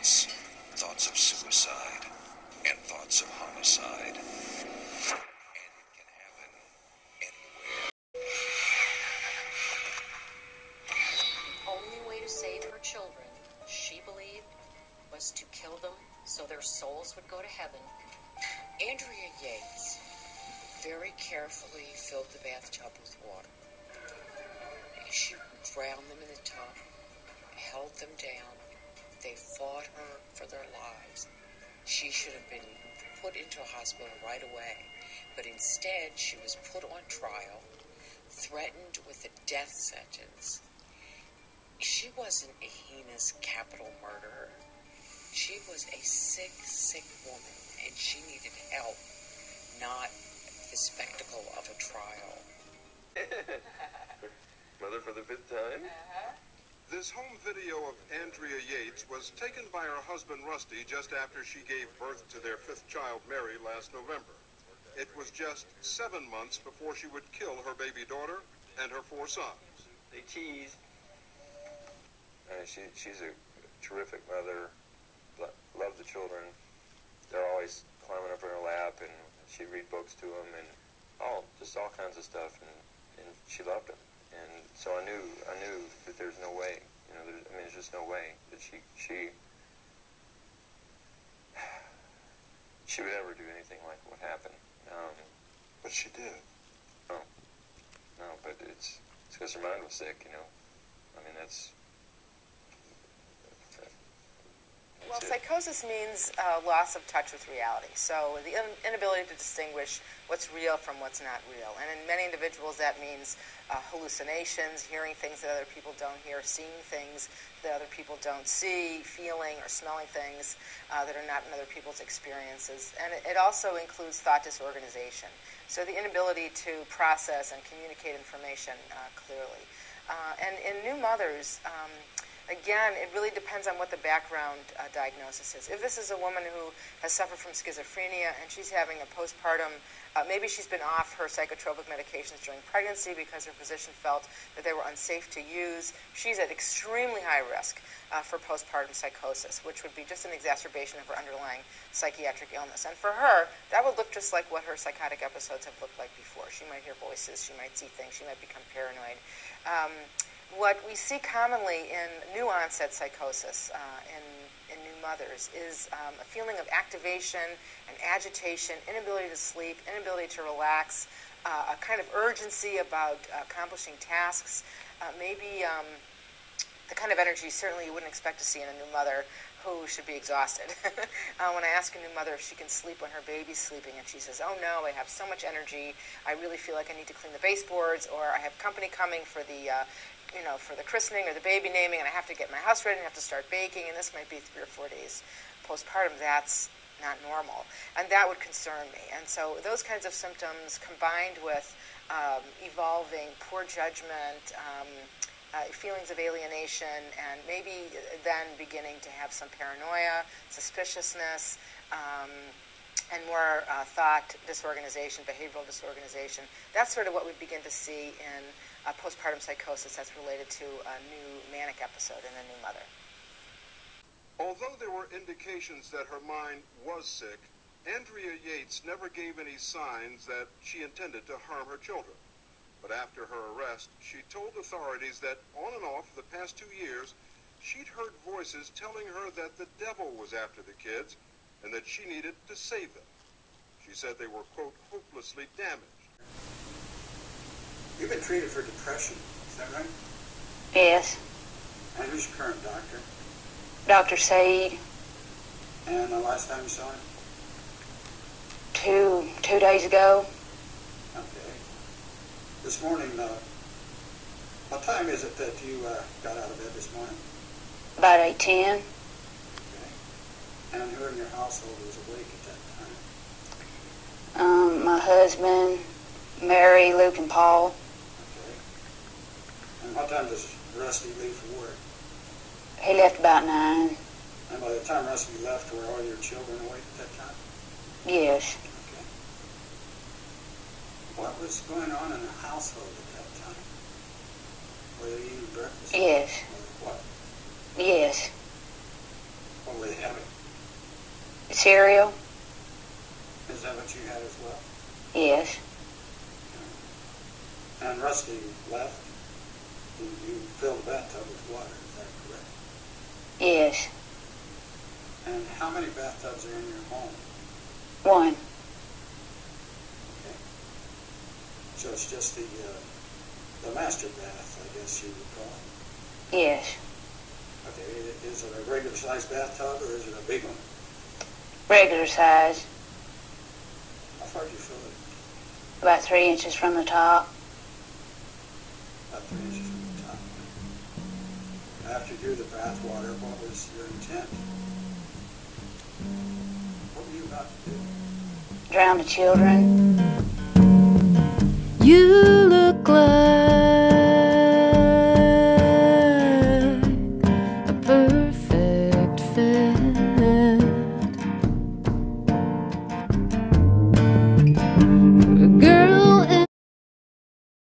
violence, thoughts of suicide, and thoughts of homicide. And it can happen anywhere. The only way to save her children, she believed, was to kill them so their souls would go to heaven. Andrea Yates very carefully filled the bathtub with water. She drowned them in the tub, held them down. They fought her for their lives. She should have been put into a hospital right away, but instead she was put on trial, threatened with a death sentence. She wasn't a heinous capital murderer. She was a sick, sick woman, and she needed help, not the spectacle of a trial. Mother for the fifth time? This home video of Andrea Yates was taken by her husband Rusty just after she gave birth to their fifth child, Mary, last November. It was just 7 months before she would kill her baby daughter and her 4 sons. They tease. She's a terrific mother. Love the children. They're always climbing up in her lap, and she'd read books to them, and all kinds of stuff, and she loved them. And so I knew that there's no way, there's just no way that she would ever do anything like what happened. But she did. No, but it's because her mind was sick, that's Well, psychosis means loss of touch with reality. So the inability to distinguish what's real from what's not real. And in many individuals, that means hallucinations, hearing things that other people don't hear, seeing things that other people don't see, feeling or smelling things that are not in other people's experiences. And it also includes thought disorganization. So the inability to process and communicate information clearly. And in new mothers, again, it really depends on what the background diagnosis is. If this is a woman who has suffered from schizophrenia and she's having a postpartum, maybe she's been off her psychotropic medications during pregnancy because her physician felt that they were unsafe to use, she's at extremely high risk for postpartum psychosis, which would be just an exacerbation of her underlying psychiatric illness. And for her, that would look just like what her psychotic episodes have looked like before. She might hear voices, she might see things, she might become paranoid. What we see commonly in new onset psychosis in new mothers is a feeling of activation and agitation, inability to sleep, inability to relax, a kind of urgency about accomplishing tasks, maybe the kind of energy certainly you wouldn't expect to see in a new mother who should be exhausted. When I ask a new mother if she can sleep when her baby's sleeping, and she says, oh no, I have so much energy, I really feel like I need to clean the baseboards, or I have company coming for the for the christening or the baby naming, and I have to get my house ready and have to start baking, and this might be 3 or 4 days postpartum. That's not normal, and that would concern me. And so those kinds of symptoms combined with evolving poor judgment, feelings of alienation, and maybe then beginning to have some paranoia, suspiciousness, and more thought disorganization, behavioral disorganization. That's sort of what we begin to see in postpartum psychosis that's related to a new manic episode in a new mother. Although there were indications that her mind was sick, Andrea Yates never gave any signs that she intended to harm her children. But after her arrest, she told authorities that on and off the past 2 years, she'd heard voices telling her that the devil was after the kids and that she needed to save them. She said they were, quote, hopelessly damaged. You've been treated for depression, is that right? Yes. And who's your current doctor? Dr. Said. And the last time you saw him? Two days ago. Okay. This morning, what time is it that you got out of bed this morning? About 8:10. Okay. And who in your household was awake at that time? My husband, Mary, Luke, and Paul. Okay. And what time does Rusty leave for work? He left about 9. And by the time Rusty left, were all your children awake at that time? Yes. Okay. What was going on in the household at that time? Were they eating breakfast? Yes. Or what? Yes. What were they cereal. Is that what you had as well? Yes. And Rusty left. You filled the bathtub with water, is that correct? Yes. And how many bathtubs are in your home? One. Okay. So it's just the master bath, I guess you would call it. Yes. Okay, is it a regular sized bathtub or is it a big one? Regular size. How far do you fill it? About 3 inches from the top. About 3 inches from the top. After you drew the bath water, what was your intent? What were you about to do? Drown the children. You